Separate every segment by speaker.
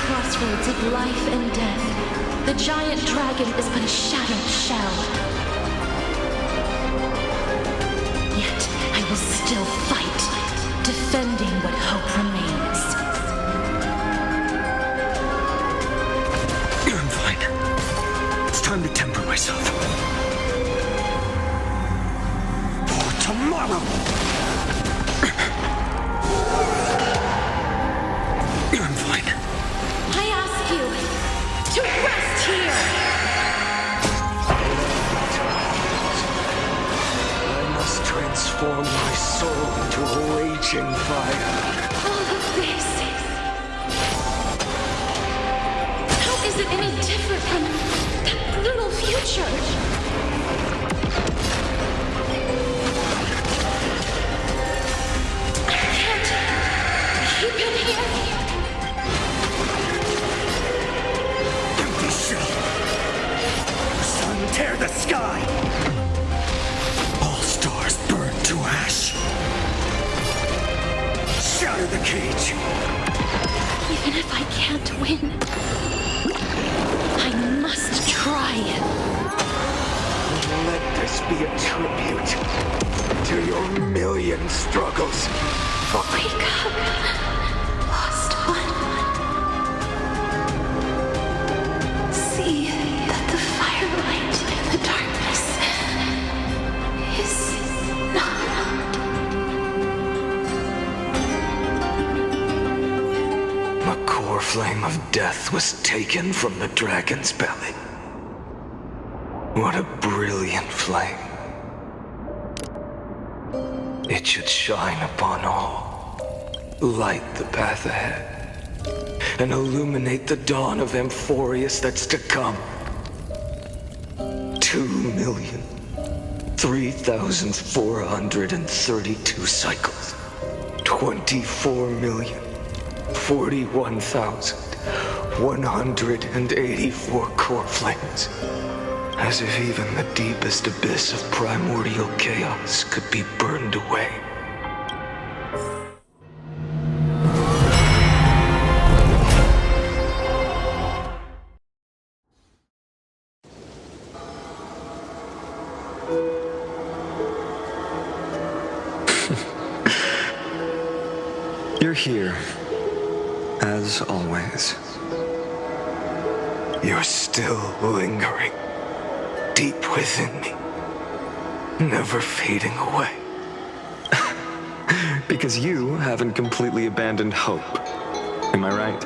Speaker 1: Crossroads of life and death, the giant dragon is but a shattered shell. Yet I will still fight, defending what hope remains.
Speaker 2: I'm fine. It's time to temper myself. For tomorrow! I'm fine.
Speaker 1: I ask you to rest here!
Speaker 2: I must transform my soul into a raging fire.
Speaker 1: All of this... How is it any different from that brutal future? I can't keep him here.
Speaker 2: Empty shell. Sun, tear the sky. All stars burn to ash. Shatter the cage.
Speaker 1: Even if I can't win, I must try.
Speaker 2: Let this be a tribute to your million struggles.
Speaker 1: Wake up, lost one. See that the firelight in the darkness is not.
Speaker 2: The core flame of death was taken from the dragon's belly. What a brilliant flame. It should shine upon all, light the path ahead, and illuminate the dawn of Amphoreus that's to come. 2,003,432 cycles. 24,041,184 core flames. As if even the deepest abyss of primordial chaos could be burned away.
Speaker 3: You're here, as always.
Speaker 2: You're still lingering. Deep within me, never fading away.
Speaker 3: Because you haven't completely abandoned hope. Am I right?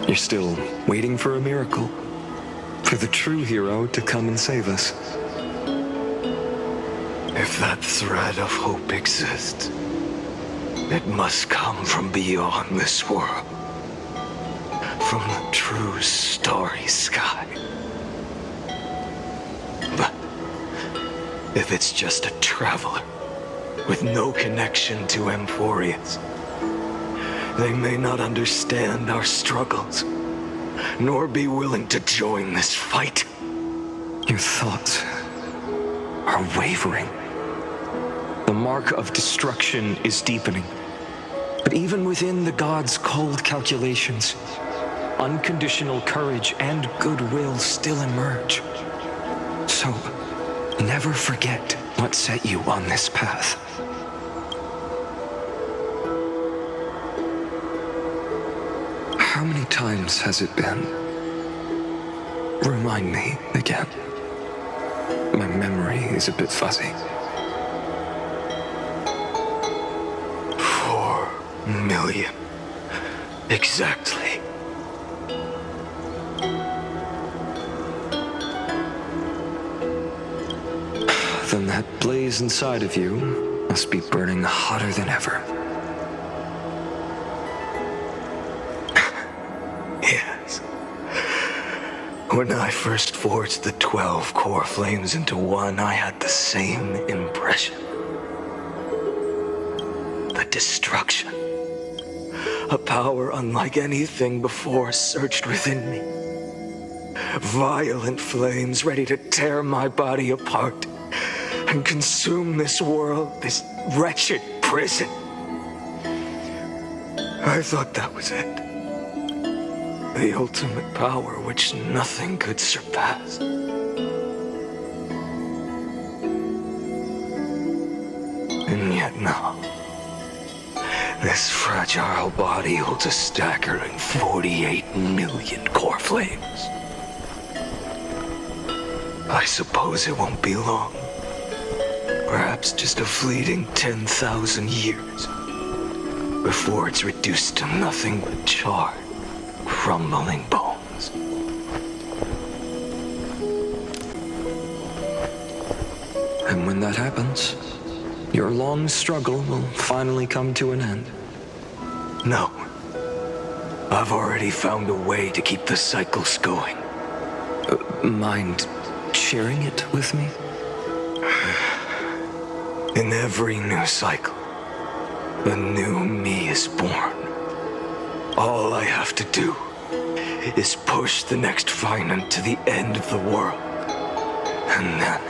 Speaker 3: You're still waiting for a miracle. For the true hero to come and save us.
Speaker 2: If that thread of hope exists, it must come from beyond this world. From the true starry sky. But if it's just a traveler with no connection to Amphoreus, they may not understand our struggles, nor be willing to join this fight.
Speaker 3: Your thoughts are wavering. The mark of destruction is deepening. But even within the gods' cold calculations, unconditional courage and goodwill still emerge. So, never forget what set you on this path. How many times has it been? Remind me again. My memory is a bit fuzzy.
Speaker 2: 4 million. Exactly.
Speaker 3: Then that blaze inside of you must be burning hotter than ever.
Speaker 2: Yes. When I first forged the 12 core flames into one, I had the same impression. The destruction. A power unlike anything before surged within me. Violent flames ready to tear my body apart and consume this world, this wretched prison. I thought that was it. The ultimate power which nothing could surpass. And yet now, this fragile body holds a staggering 48 million core flames. I suppose it won't be long. Perhaps just a fleeting 10,000 years before it's reduced to nothing but charred, crumbling bones.
Speaker 3: And when that happens, your long struggle will finally come to an end.
Speaker 2: No. I've already found a way to keep the cycles going.
Speaker 3: Mind sharing it with me?
Speaker 2: In every new cycle, a new me is born. All I have to do is push the next finite to the end of the world. And then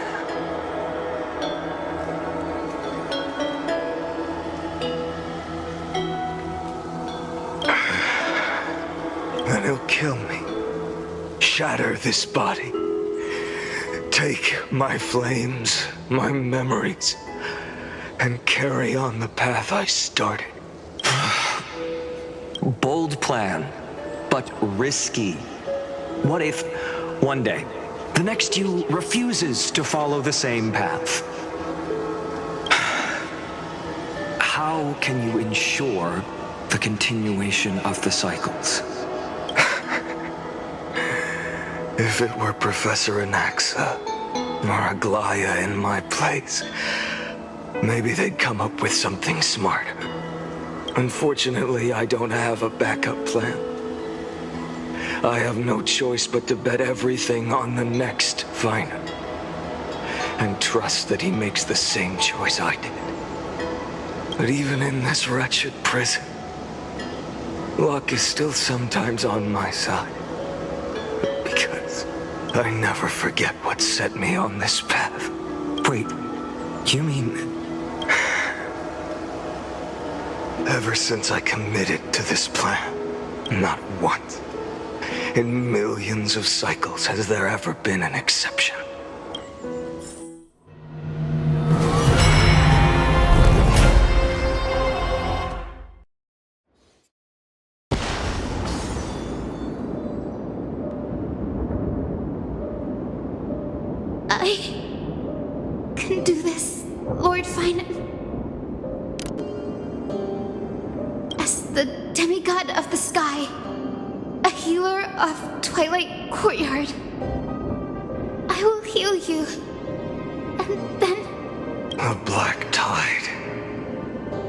Speaker 2: he'll kill me, shatter this body, take my flames, my memories, and carry on the path I started.
Speaker 3: Bold plan, but risky. What if, one day, the next you refuses to follow the same path? How can you ensure the continuation of the cycles?
Speaker 2: If it were Professor Anaxa or Aglaya in my place, maybe they'd come up with something smarter. Unfortunately, I don't have a backup plan. I have no choice but to bet everything on the next finite, and trust that he makes the same choice I did. But even in this wretched prison, luck is still sometimes on my side. Because I never forget what set me on this path.
Speaker 3: Wait, you mean...
Speaker 2: Ever since I committed to this plan, not once, in millions of cycles, has there ever been an exception.
Speaker 1: I can do this, Lord Finite. As the demigod of the sky, a healer of Twilight Courtyard, I will heal you, and then...
Speaker 2: A black tide.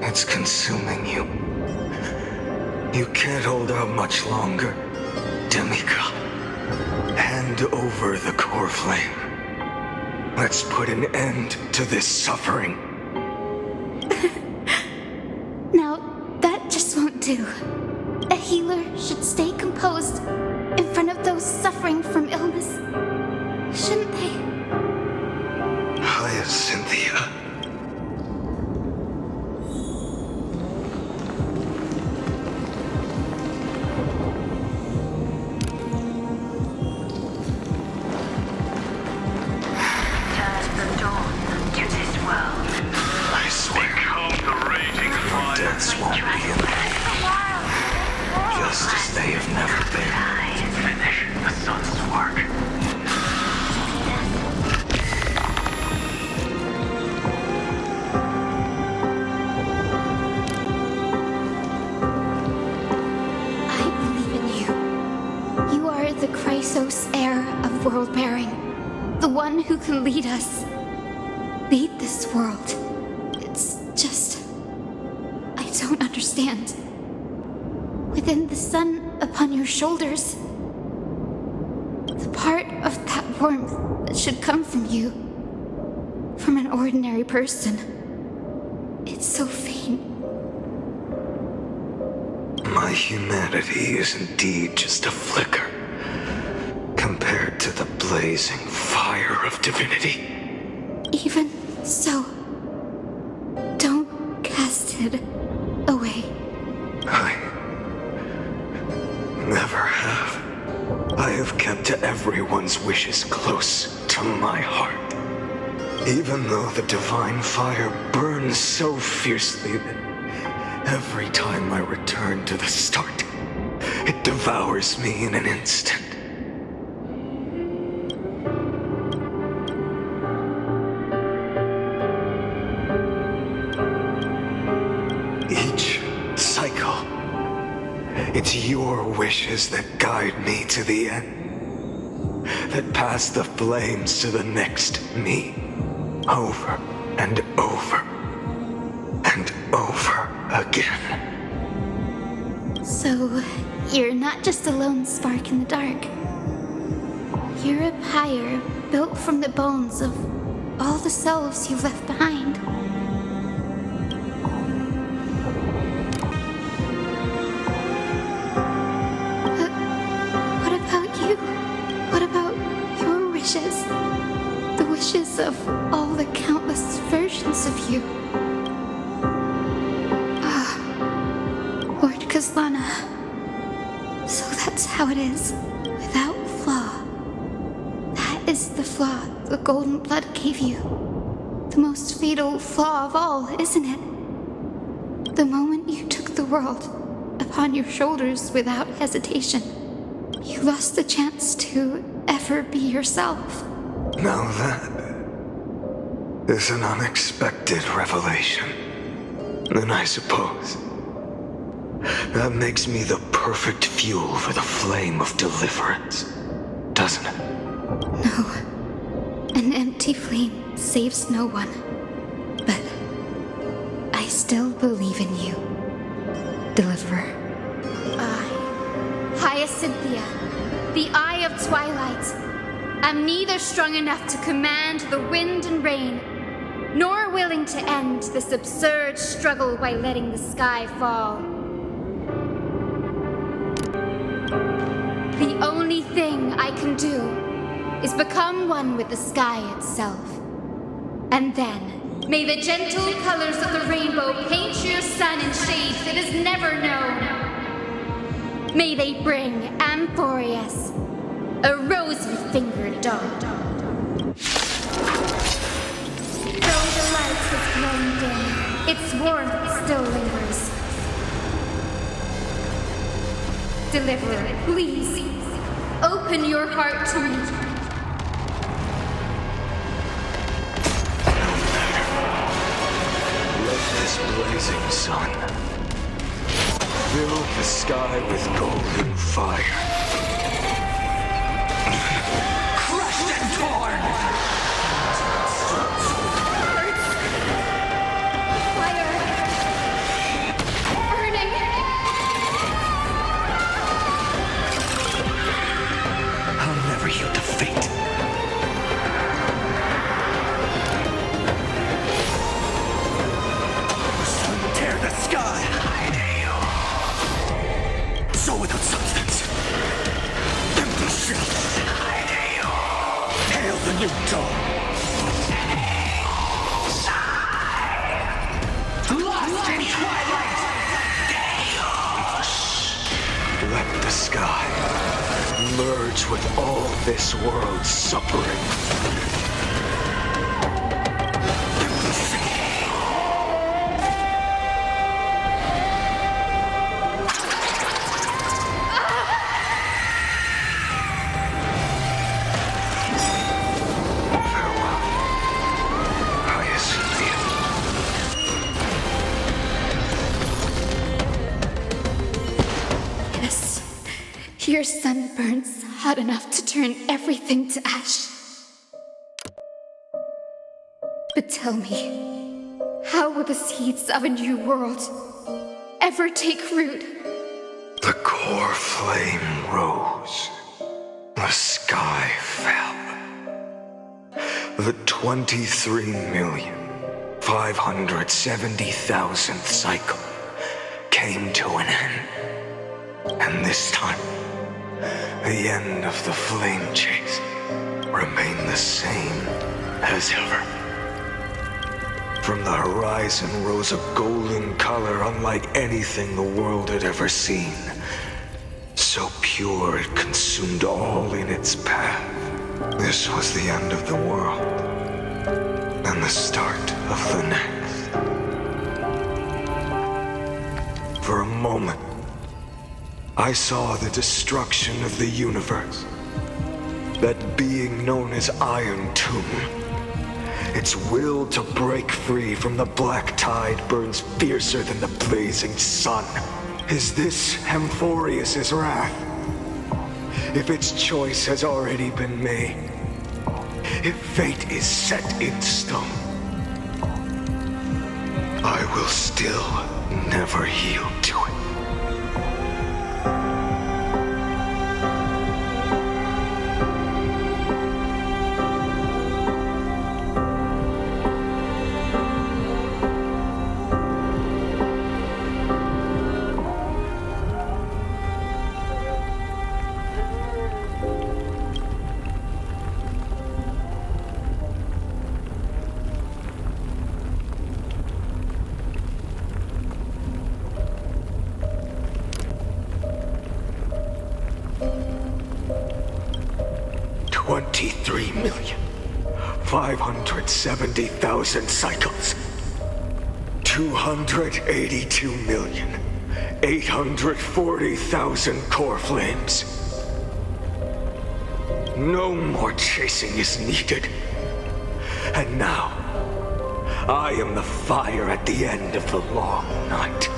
Speaker 2: It's consuming you. You can't hold out much longer, demigod. Hand over the core flame. Let's put an end to this suffering.
Speaker 1: Now, that just won't do. A healer should stay composed in front of those suffering from illness. Shouldn't they?
Speaker 2: Cynthia. I swear, your deaths won't be in vain. Just as they have never
Speaker 1: Pathos heir of world-bearing, the one who can lead us, lead this world. It's just... I don't understand. Within the sun upon your shoulders, the part of that warmth that should come from you, from an ordinary person, it's so faint.
Speaker 2: My humanity is indeed just a flicker compared to the blazing fire of divinity.
Speaker 1: Even so, don't cast it away.
Speaker 2: I never have. I have kept everyone's wishes close to my heart. Even though the divine fire burns so fiercely that every time I return to the start, it devours me in an instant. Each cycle, it's your wishes that guide me to the end, that pass the flames to the next me, over and over and over again.
Speaker 1: So, you're not just a lone spark in the dark. You're a pyre built from the bones of all the selves you've left behind. But what about you? What about your wishes? The wishes of all the countless versions of you. Lord Kazlana. So that's how it is, without flaw. That is the flaw the golden blood gave you. The most fatal flaw of all, isn't it? The moment you took the world upon your shoulders without hesitation, you lost the chance to ever be yourself.
Speaker 2: Now that is an unexpected revelation. Then I suppose that makes me the perfect fuel for the flame of deliverance, doesn't it?
Speaker 1: No. An empty flame saves no one. But I still believe in you, Deliverer. I, Hyacinthia, the Eye of Twilight, am neither strong enough to command the wind and rain, nor willing to end this absurd struggle by letting the sky fall. The only thing I can do is become one with the sky itself. And then, may the gentle colors of the rainbow paint your sun in shades it has never known. May they bring Amphoreus, a rosy-fingered dog. Though the light has grown dim, its warmth still lingers. Deliverer, please, open your heart to me.
Speaker 2: Let this blazing sun fill the sky with golden fire. Crushed and torn!
Speaker 1: Fire! Burning!
Speaker 3: I'll never yield to fate. Tear the sky! So without substance. Empty shell. Hail the new dawn. Lost in twilight.
Speaker 2: Let the sky merge with all this world's suffering. Farewell, Hyacinthia.
Speaker 1: Yes, your sun burns hot enough to turn everything to ash. But tell me, how will the seeds of a new world ever take root?
Speaker 2: The core flame rose. The sky fell. The 23,570,000th cycle came to an end. And this time, the end of the flame chase remained the same as ever. From the horizon rose a golden color unlike anything the world had ever seen. So pure it consumed all in its path. This was the end of the world, and the start of the next. For a moment, I saw the destruction of the universe. That being known as Iron Tomb. Its will to break free from the black tide burns fiercer than the blazing sun. Is this Amphoreus' wrath? If its choice has already been made, if fate is set in stone, I will still never yield to it. $23,570,000 cycles. 282,840,000 core flames. No more chasing is needed. And now, I am the fire at the end of the long night.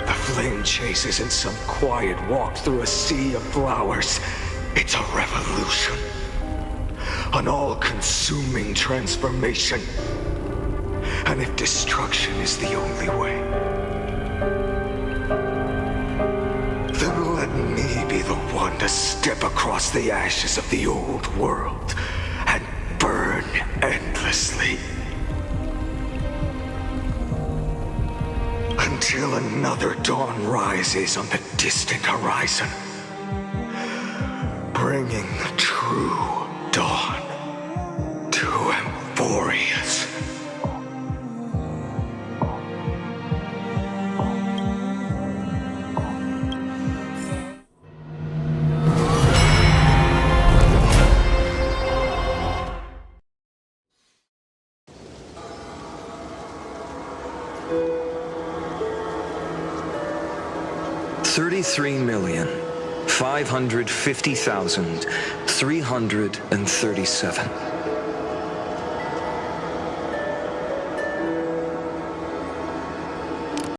Speaker 2: The flame chase isn't some quiet walk through a sea of flowers. It's a revolution. An all-consuming transformation. And if destruction is the only way, then let me be the one to step across the ashes of the old world and burn endlessly. Until another dawn rises on the distant horizon, bringing the true dawn to Amphoreus.
Speaker 3: $33,550,337.